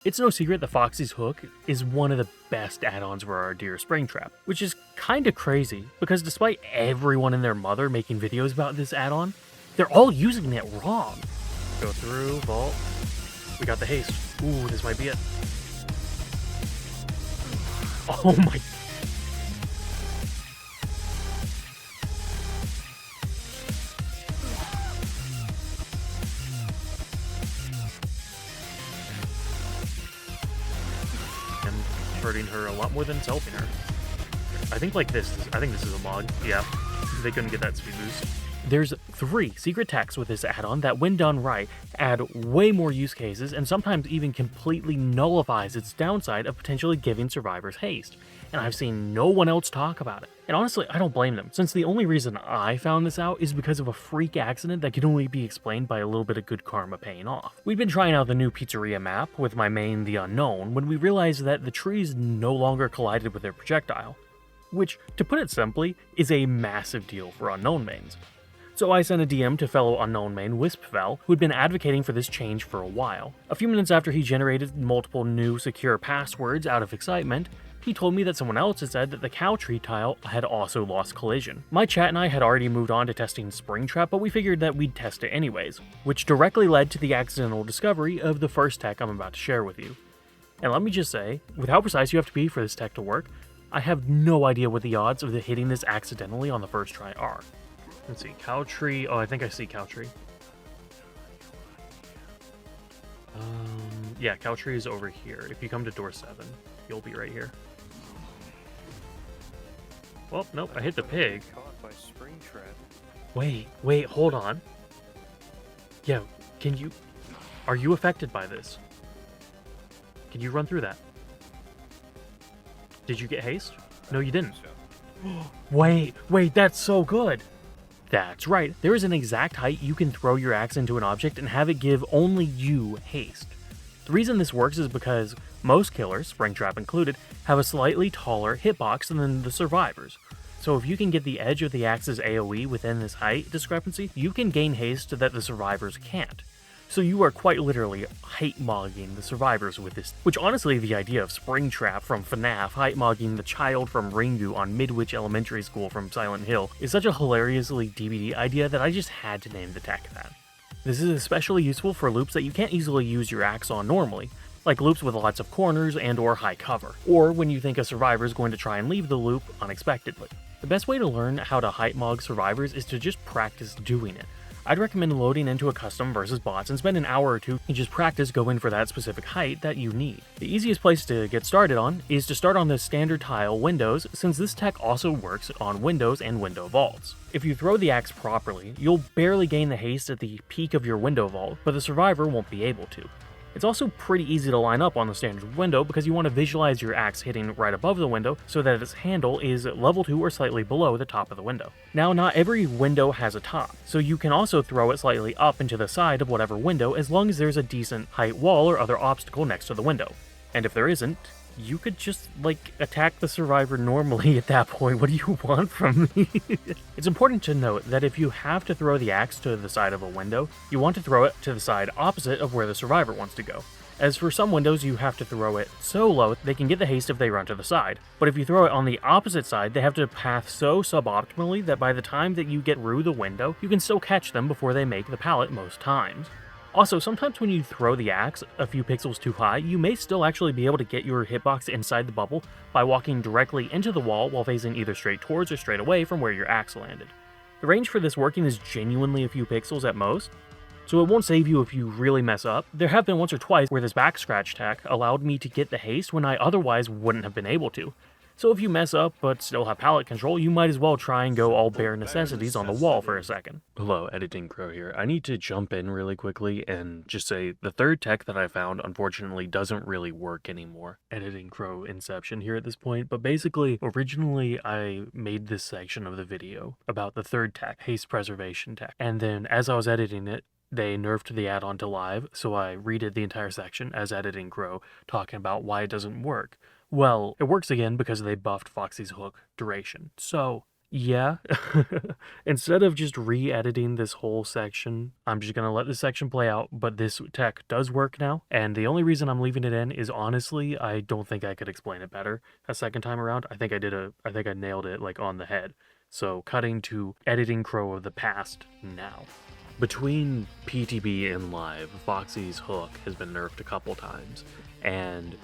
It's no secret that Foxy's hook is one of the best add-ons for our dear Springtrap, which is kinda crazy, because despite everyone and their mother making videos about this add-on, they're all using it wrong. Go through, vault. We got the haste. Ooh, this might be it. Oh my... hurting her a lot more than it's helping her. I think this is a mod. Yeah, they couldn't get that speed boost. There's 3 secret techs with this add-on that, when done right, add way more use cases and sometimes even completely nullifies its downside of potentially giving survivors haste. And I've seen no one else talk about it. And honestly, I don't blame them, since the only reason I found this out is because of a freak accident that can only be explained by a little bit of good karma paying off. We'd been trying out the new pizzeria map with my main, the Unknown, when we realized that the trees no longer collided with their projectile. Which, to put it simply, is a massive deal for Unknown mains. So I sent a DM to fellow Unknown main Wispfell, who had been advocating for this change for a while. A few minutes after he generated multiple new secure passwords out of excitement, he told me that someone else had said that the cow tree tile had also lost collision. My chat and I had already moved on to testing Springtrap, but we figured that we'd test it anyways, which directly led to the accidental discovery of the first tech I'm about to share with you. And let me just say, with how precise you have to be for this tech to work, I have no idea what the odds of hitting this accidentally on the first try are. Let's see, cow tree. Oh, I think I see cow tree. Yeah, cow tree is over here. If you come to door 7, you'll be right here. Well, nope, I hit the pig. Wait, hold on. Yeah, are you affected by this? Can you run through that? Did you get haste? No, you didn't. Wait, that's so good. That's right, there is an exact height you can throw your axe into an object and have it give only you haste. The reason this works is because most killers, Springtrap included, have a slightly taller hitbox than the survivors. So if you can get the edge of the axe's AoE within this height discrepancy, you can gain haste that the survivors can't. So you are quite literally height-mogging the survivors with this, which honestly the idea of Springtrap from FNAF height-mogging the child from Ringu on Midwich Elementary School from Silent Hill is such a hilariously DBD idea that I just had to name the tech that. This is especially useful for loops that you can't easily use your axe on normally, like loops with lots of corners and or high cover, or when you think a survivor is going to try and leave the loop unexpectedly. The best way to learn how to height-mog survivors is to just practice doing it. I'd recommend loading into a custom versus bots and spend an hour or two and just practice going for that specific height that you need. The easiest place to get started on is to start on the standard tile windows, since this tech also works on windows and window vaults. If you throw the axe properly, you'll barely gain the haste at the peak of your window vault, but the survivor won't be able to. It's also pretty easy to line up on the standard window because you want to visualize your axe hitting right above the window so that its handle is level 2 or slightly below the top of the window. Now, not every window has a top, so you can also throw it slightly up into the side of whatever window as long as there's a decent height wall or other obstacle next to the window. And if there isn't, you could just, attack the survivor normally at that point. What do you want from me? It's important to note that if you have to throw the axe to the side of a window, you want to throw it to the side opposite of where the survivor wants to go. As for some windows, you have to throw it so low they can get the haste if they run to the side. But if you throw it on the opposite side, they have to path so suboptimally that by the time that you get through the window, you can still catch them before they make the pallet most times. Also, sometimes when you throw the axe a few pixels too high, you may still actually be able to get your hitbox inside the bubble by walking directly into the wall while facing either straight towards or straight away from where your axe landed. The range for this working is genuinely a few pixels at most, so it won't save you if you really mess up. There have been once or twice where this backscratch tech allowed me to get the haste when I otherwise wouldn't have been able to. So if you mess up but still have pallet control, you might as well try and go all bare necessities on the wall for a second. Hello, Editing Crow here. I need to jump in really quickly and just say the third tech that I found unfortunately doesn't really work anymore. Editing Crow Inception here at this point, but basically, originally I made this section of the video about the third tech, haste preservation tech, and then as I was editing it, they nerfed the add-on to live, so I redid the entire section as Editing Crow, talking about why it doesn't work. Well, it works again because they buffed Foxy's hook duration. So, Yeah, instead of just re-editing this whole section, I'm just gonna let this section play out, but this tech does work now, and the only reason I'm leaving it in is honestly, I don't think I could explain it better a second time around. I think I nailed it like on the head. So cutting to editing Crow of the past now. Between PTB and live, Foxy's hook has been nerfed a couple times, and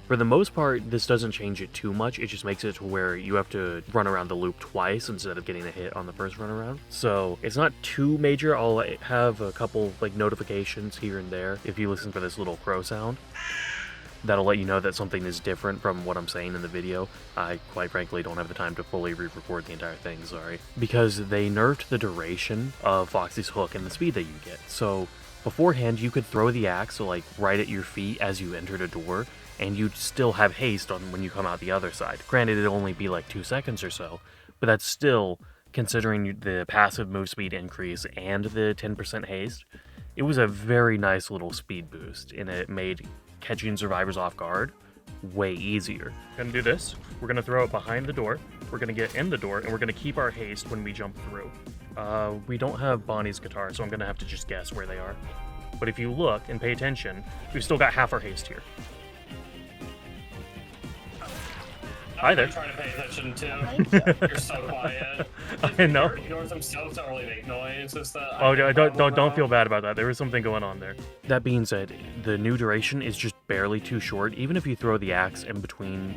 for the most part, this doesn't change it too much. It just makes it to where you have to run around the loop twice instead of getting a hit on the first run around. So it's not too major. I'll have a couple like notifications here and there if you listen for this little crow sound. That'll let you know that something is different from what I'm saying in the video. I quite frankly don't have the time to fully re-record the entire thing, sorry. Because they nerfed the duration of Foxy's hook and the speed that you get. So beforehand, you could throw the axe like right at your feet as you entered a door, and you'd still have haste on when you come out the other side. Granted, it'd only be like 2 seconds or so, but that's still, considering the passive move speed increase and the 10% haste, it was a very nice little speed boost, and it made catching survivors off guard way easier. Gonna do this. We're gonna throw it behind the door. We're gonna get in the door, and we're gonna keep our haste when we jump through. We don't have Bonnie's guitar, so I'm gonna have to just guess where they are. But if you look and pay attention, we've still got half our haste here. Hi there. I'm trying to pay attention too. You're so quiet. I know. Yours themselves don't really make noise. It's the, Oh, don't feel bad about that. There was something going on there. That being said, the new duration is just barely too short. Even if you throw the axe in between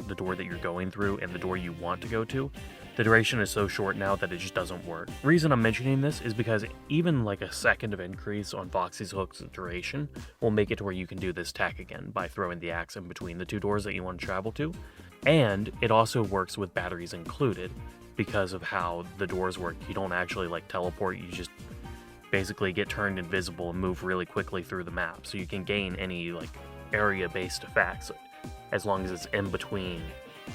the door that you're going through and the door you want to go to, the duration is so short now that it just doesn't work. The reason I'm mentioning this is because even like a second of increase on Foxy's hook's duration will make it to where you can do this tech again by throwing the axe in between the two doors that you want to travel to. And it also works with batteries included because of how the doors work. You don't actually like teleport, you just basically get turned invisible and move really quickly through the map. So you can gain any like area-based effects as long as it's in between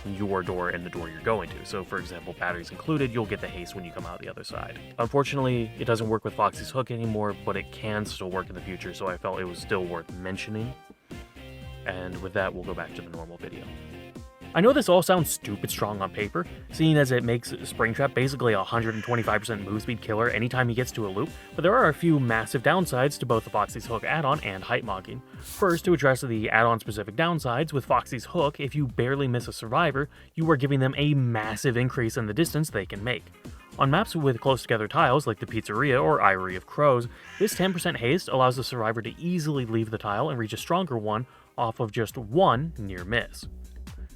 your door and the door you're going to. So for example, batteries included, you'll get the haste when you come out the other side. Unfortunately, it doesn't work with Foxy's hook anymore, but it can still work in the future, so I felt it was still worth mentioning. And with that, we'll go back to the normal video. I know this all sounds stupid strong on paper, seeing as it makes Springtrap basically a 125% move speed killer anytime he gets to a loop, but there are a few massive downsides to both the Foxy's Hook add-on and height mogging. First, to address the add-on specific downsides, with Foxy's Hook, if you barely miss a survivor, you are giving them a massive increase in the distance they can make. On maps with close together tiles like the Pizzeria or Eyrie of Crows, this 10% haste allows the survivor to easily leave the tile and reach a stronger one off of just one near miss.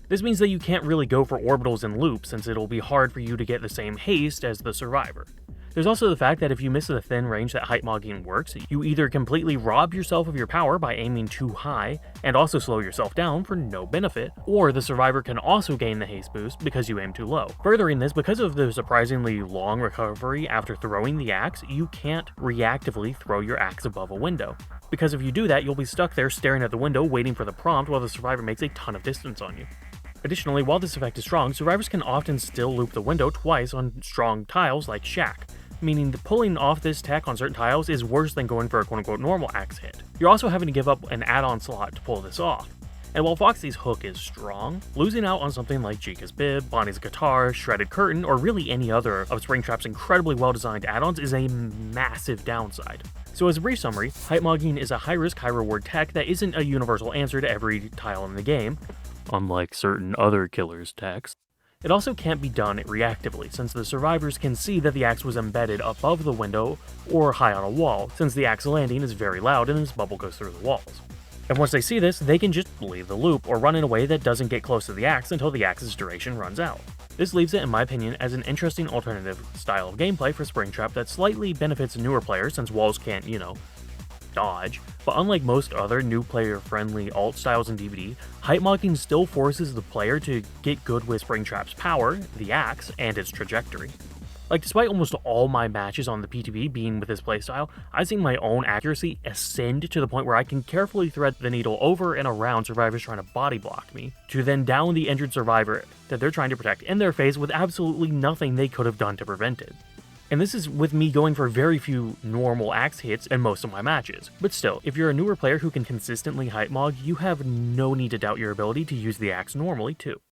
This means that you can't really go for orbitals in loops, since it'll be hard for you to get the same haste as the survivor. There's also the fact that if you miss the thin range that height mogging works, you either completely rob yourself of your power by aiming too high, and also slow yourself down for no benefit, or the survivor can also gain the haste boost because you aim too low. Furthering this, because of the surprisingly long recovery after throwing the axe, you can't reactively throw your axe above a window. Because if you do that, you'll be stuck there staring at the window waiting for the prompt while the survivor makes a ton of distance on you. Additionally, while this effect is strong, survivors can often still loop the window twice on strong tiles like Shack, meaning that pulling off this tech on certain tiles is worse than going for a quote-unquote normal axe hit. You're also having to give up an add-on slot to pull this off. And while Foxy's hook is strong, losing out on something like Chica's bib, Bonnie's guitar, Shredded Curtain, or really any other of Springtrap's incredibly well-designed add-ons is a massive downside. So as a brief summary, height mogging is a high-risk, high-reward tech that isn't a universal answer to every tile in the game, unlike certain other killers' techs. It also can't be done reactively, since the survivors can see that the axe was embedded above the window or high on a wall, since the axe landing is very loud and this bubble goes through the walls. And once they see this, they can just leave the loop or run in a way that doesn't get close to the axe until the axe's duration runs out. This leaves it, in my opinion, as an interesting alternative style of gameplay for Springtrap that slightly benefits newer players since walls can't, dodge, but unlike most other new player-friendly alt styles in DBD, height mogging still forces the player to get good with Springtrap's power, the axe, and its trajectory. Like, despite almost all my matches on the PTB being with this playstyle, I've seen my own accuracy ascend to the point where I can carefully thread the needle over and around survivors trying to body block me, to then down the injured survivor that they're trying to protect in their face with absolutely nothing they could have done to prevent it. And this is with me going for very few normal axe hits in most of my matches. But still, if you're a newer player who can consistently height mog, you have no need to doubt your ability to use the axe normally too.